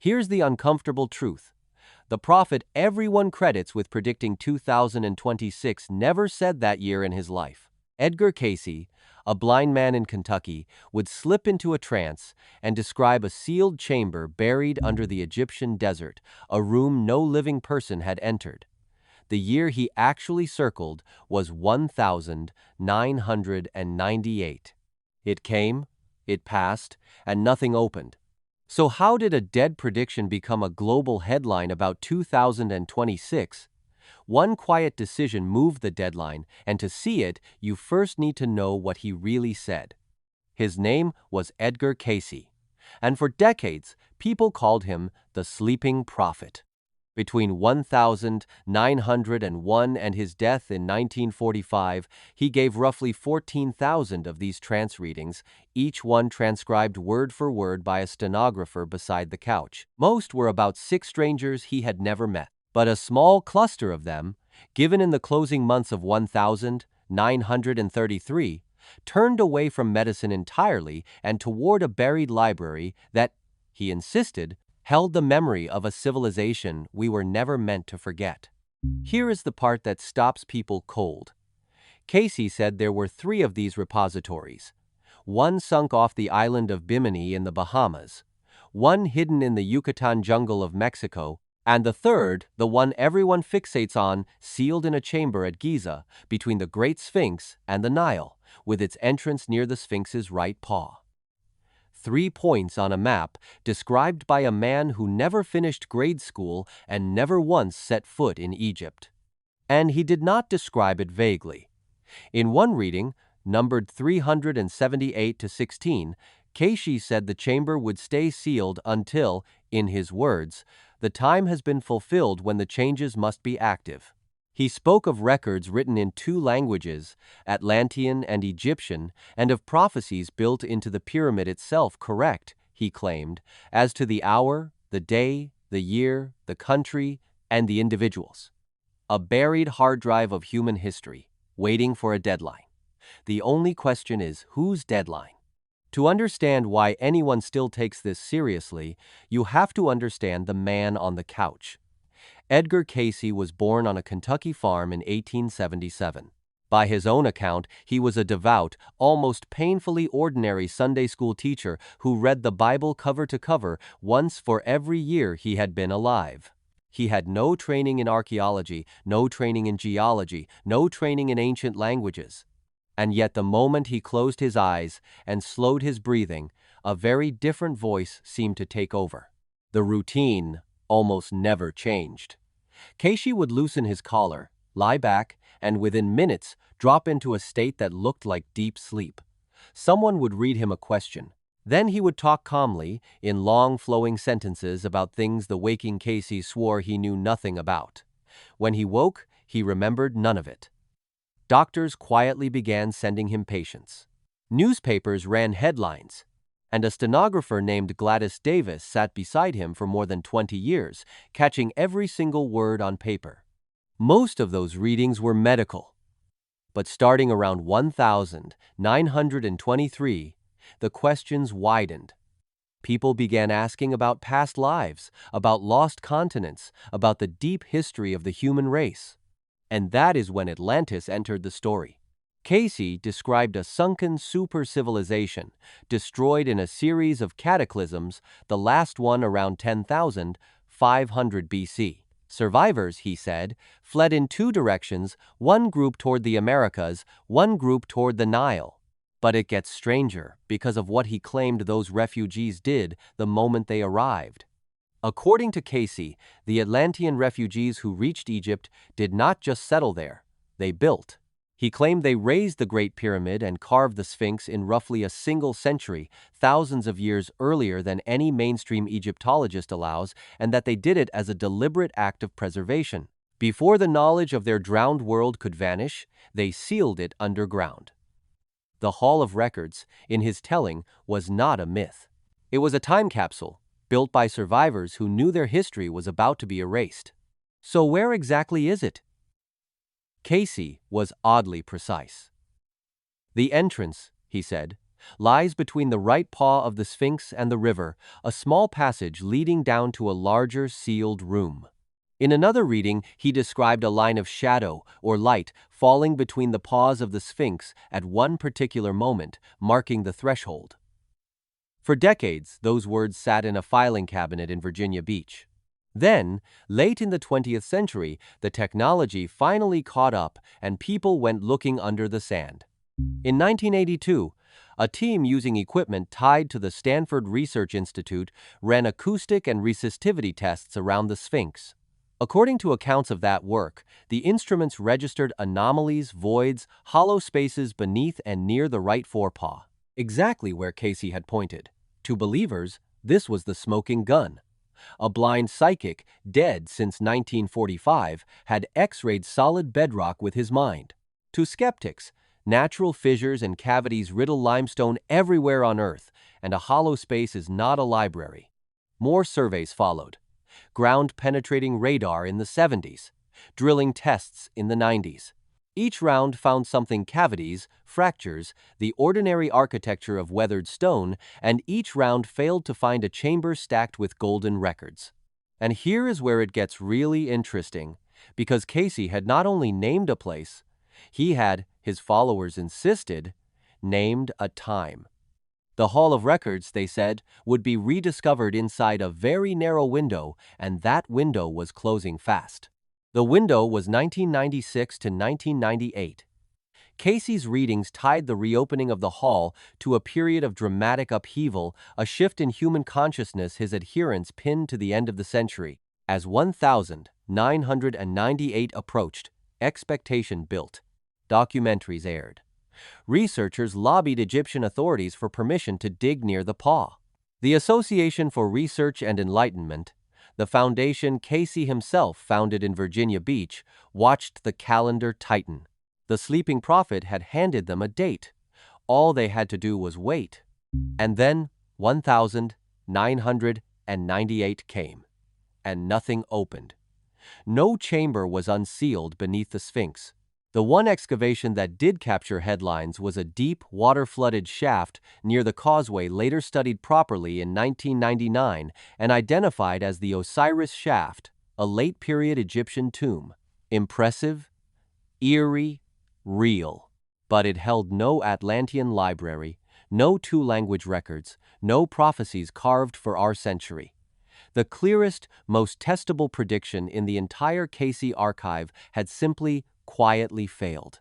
Here's the uncomfortable truth. The prophet everyone credits with predicting 2026 never said that year in his life. Edgar Cayce, a blind man in Kentucky, would slip into a trance and describe a sealed chamber buried under the Egyptian desert, a room no living person had entered. The year he actually circled was 1998. It came, it passed, and nothing opened. So how did a dead prediction become a global headline about 2026? One quiet decision moved the deadline, and to see it, you first need to know what he really said. His name was Edgar Cayce, and for decades, people called him the Sleeping Prophet. Between 1901 and his death in 1945, he gave roughly 14,000 of these trance readings, each one transcribed word for word by a stenographer beside the couch. Most were about 6 strangers he had never met, but a small cluster of them, given in the closing months of 1933, turned away from medicine entirely and toward a buried library that, he insisted, held the memory of a civilization we were never meant to forget. Here is the part that stops people cold. Cayce said there were 3 of these repositories. One sunk off the island of Bimini in the Bahamas, one hidden in the Yucatan jungle of Mexico, and the third, the one everyone fixates on, sealed in a chamber at Giza between the Great Sphinx and the Nile, with its entrance near the Sphinx's right paw. 3 points on a map described by a man who never finished grade school and never once set foot in Egypt. And he did not describe it vaguely. In one reading, numbered 378-16, Cayce said the chamber would stay sealed until, in his words, the time has been fulfilled when the changes must be active. He spoke of records written in 2 languages, Atlantean and Egyptian, and of prophecies built into the pyramid itself correct, he claimed, as to the hour, the day, the year, the country, and the individuals. A buried hard drive of human history, waiting for a deadline. The only question is, whose deadline? To understand why anyone still takes this seriously, you have to understand the man on the couch. Edgar Cayce was born on a Kentucky farm in 1877. By his own account, he was a devout, almost painfully ordinary Sunday school teacher who read the Bible cover to cover once for every year he had been alive. He had no training in archaeology, no training in geology, no training in ancient languages. And yet the moment he closed his eyes and slowed his breathing, a very different voice seemed to take over. The routine almost never changed. Cayce would loosen his collar, lie back, and within minutes drop into a state that looked like deep sleep. Someone would read him a question. Then he would talk calmly, in long flowing sentences about things the waking Cayce swore he knew nothing about. When he woke, he remembered none of it. Doctors quietly began sending him patients. Newspapers ran headlines, and a stenographer named Gladys Davis sat beside him for more than 20 years, catching every single word on paper. Most of those readings were medical. But starting around 1923, the questions widened. People began asking about past lives, about lost continents, about the deep history of the human race. And that is when Atlantis entered the story. Cayce described a sunken super-civilization, destroyed in a series of cataclysms, the last one around 10,500 BC. Survivors, he said, fled in 2 directions, one group toward the Americas, one group toward the Nile. But it gets stranger because of what he claimed those refugees did the moment they arrived. According to Cayce, the Atlantean refugees who reached Egypt did not just settle there, they built. He claimed they raised the Great Pyramid and carved the Sphinx in roughly a single century, thousands of years earlier than any mainstream Egyptologist allows, and that they did it as a deliberate act of preservation. Before the knowledge of their drowned world could vanish, they sealed it underground. The Hall of Records, in his telling, was not a myth. It was a time capsule, built by survivors who knew their history was about to be erased. So where exactly is it? Cayce was oddly precise. The entrance, he said, lies between the right paw of the Sphinx and the river, a small passage leading down to a larger sealed room. In another reading, he described a line of shadow or light falling between the paws of the Sphinx at one particular moment, marking the threshold. For decades, those words sat in a filing cabinet in Virginia Beach. Then, late in the 20th century, the technology finally caught up and people went looking under the sand. In 1982, a team using equipment tied to the Stanford Research Institute ran acoustic and resistivity tests around the Sphinx. According to accounts of that work, the instruments registered anomalies, voids, hollow spaces beneath and near the right forepaw, exactly where Cayce had pointed. To believers, this was the smoking gun. A blind psychic, dead since 1945, had X-rayed solid bedrock with his mind. To skeptics, natural fissures and cavities riddle limestone everywhere on Earth, and a hollow space is not a library. More surveys followed. Ground-penetrating radar in the 70s, drilling tests in the 90s. Each round found something: cavities, fractures, the ordinary architecture of weathered stone, and each round failed to find a chamber stacked with golden records. And here is where it gets really interesting, because Cayce had not only named a place, he had, his followers insisted, named a time. The Hall of Records, they said, would be rediscovered inside a very narrow window, and that window was closing fast. The window was 1996 to 1998. Cayce's readings tied the reopening of the hall to a period of dramatic upheaval, a shift in human consciousness his adherents pinned to the end of the century. As 1998 approached, expectation built. Documentaries aired. Researchers lobbied Egyptian authorities for permission to dig near the paw. The Association for Research and Enlightenment, the foundation Cayce himself founded in Virginia Beach, watched the calendar tighten. The sleeping prophet had handed them a date. All they had to do was wait. And then 1998 came, and nothing opened. No chamber was unsealed beneath the Sphinx. The one excavation that did capture headlines was a deep, water-flooded shaft near the causeway, later studied properly in 1999 and identified as the Osiris Shaft, a late-period Egyptian tomb. Impressive, eerie, real. But it held no Atlantean library, no two-language records, no prophecies carved for our century. The clearest, most testable prediction in the entire Cayce archive had simply quietly failed.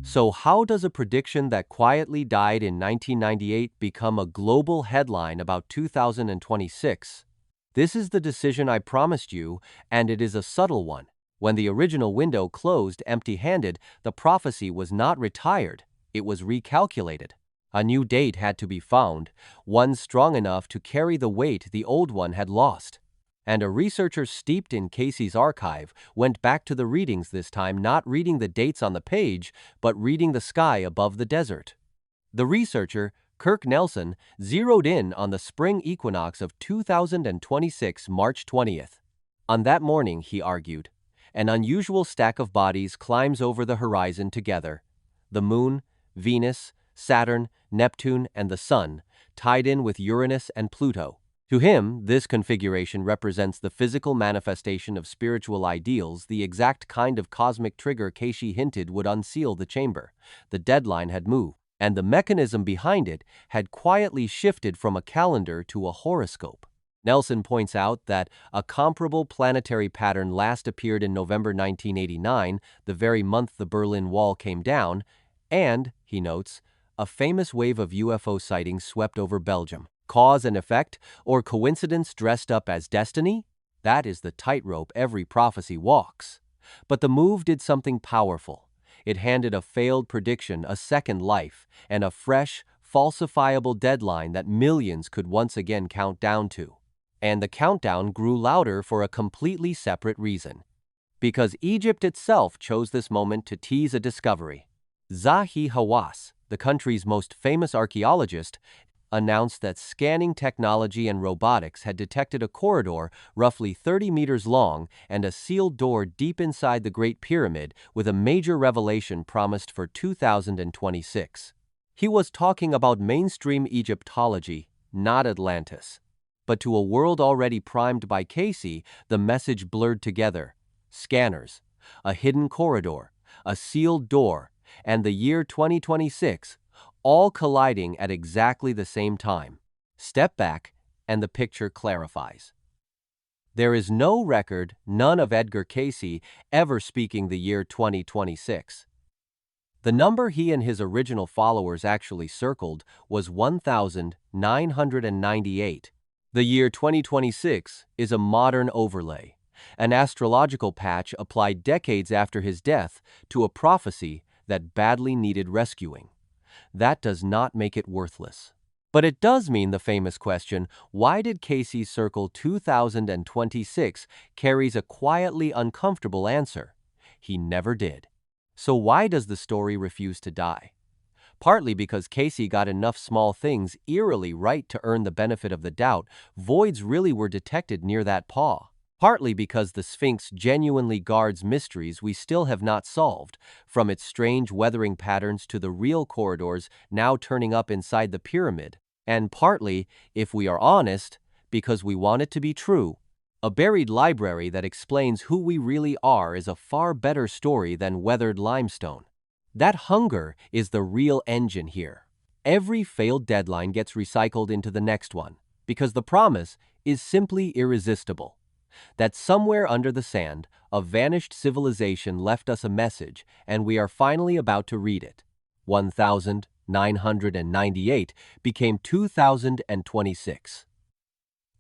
So how does a prediction that quietly died in 1998 become a global headline about 2026? This is the decision I promised you, and it is a subtle one. When the original window closed empty-handed, the prophecy was not retired, it was recalculated. A new date had to be found, one strong enough to carry the weight the old one had lost. And a researcher steeped in Cayce's archive went back to the readings, this time not reading the dates on the page, but reading the sky above the desert. The researcher, Kirk Nelson, zeroed in on the spring equinox of 2026, March 20th. On that morning, he argued, an unusual stack of bodies climbs over the horizon together. The Moon, Venus, Saturn, Neptune, and the Sun, tied in with Uranus and Pluto. To him, this configuration represents the physical manifestation of spiritual ideals, the exact kind of cosmic trigger Cayce hinted would unseal the chamber. The deadline had moved, and the mechanism behind it had quietly shifted from a calendar to a horoscope. Nelson points out that a comparable planetary pattern last appeared in November 1989, the very month the Berlin Wall came down, and, he notes, a famous wave of UFO sightings swept over Belgium. Cause and effect, or coincidence dressed up as destiny? That is the tightrope every prophecy walks. But the move did something powerful. It handed a failed prediction a second life and a fresh, falsifiable deadline that millions could once again count down to. And the countdown grew louder for a completely separate reason. Because Egypt itself chose this moment to tease a discovery. Zahi Hawass, the country's most famous archaeologist, announced that scanning technology and robotics had detected a corridor roughly 30 meters long and a sealed door deep inside the Great Pyramid, with a major revelation promised for 2026. He was talking about mainstream Egyptology, not Atlantis. But to a world already primed by Cayce, the message blurred together. Scanners, a hidden corridor, a sealed door, and the year 2026, all colliding at exactly the same time. Step back, and the picture clarifies. There is no record, none of Edgar Cayce, ever speaking the year 2026. The number he and his original followers actually circled was 1998. The year 2026 is a modern overlay, an astrological patch applied decades after his death to a prophecy that badly needed rescuing. That does not make it worthless. But it does mean the famous question, why did Cayce circle 2026, carries a quietly uncomfortable answer. He never did. So why does the story refuse to die? Partly because Cayce got enough small things eerily right to earn the benefit of the doubt, voids really were detected near that paw. Partly because the Sphinx genuinely guards mysteries we still have not solved, from its strange weathering patterns to the real corridors now turning up inside the pyramid. And partly, if we are honest, because we want it to be true. A buried library that explains who we really are is a far better story than weathered limestone. That hunger is the real engine here. Every failed deadline gets recycled into the next one, because the promise is simply irresistible. That somewhere under the sand, a vanished civilization left us a message, and we are finally about to read it. 1998 became 2026.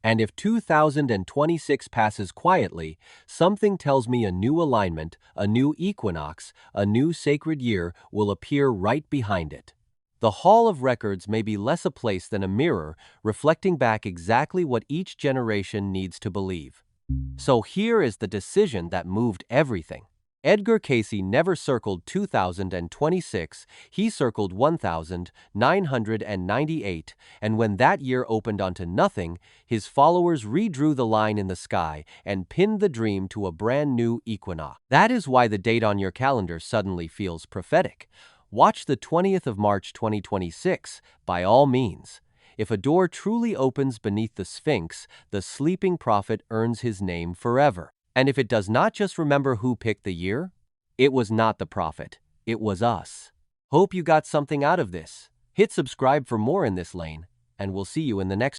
And if 2026 passes quietly, something tells me a new alignment, a new equinox, a new sacred year will appear right behind it. The Hall of Records may be less a place than a mirror, reflecting back exactly what each generation needs to believe. So here is the decision that moved everything. Edgar Cayce never circled 2026, he circled 1998, and when that year opened onto nothing, his followers redrew the line in the sky and pinned the dream to a brand new equinox. That is why the date on your calendar suddenly feels prophetic. Watch the 20th of March 2026, by all means. If a door truly opens beneath the Sphinx, the sleeping prophet earns his name forever. And if it does not, just remember who picked the year. It was not the prophet, it was us. Hope you got something out of this. Hit subscribe for more in this lane, and we'll see you in the next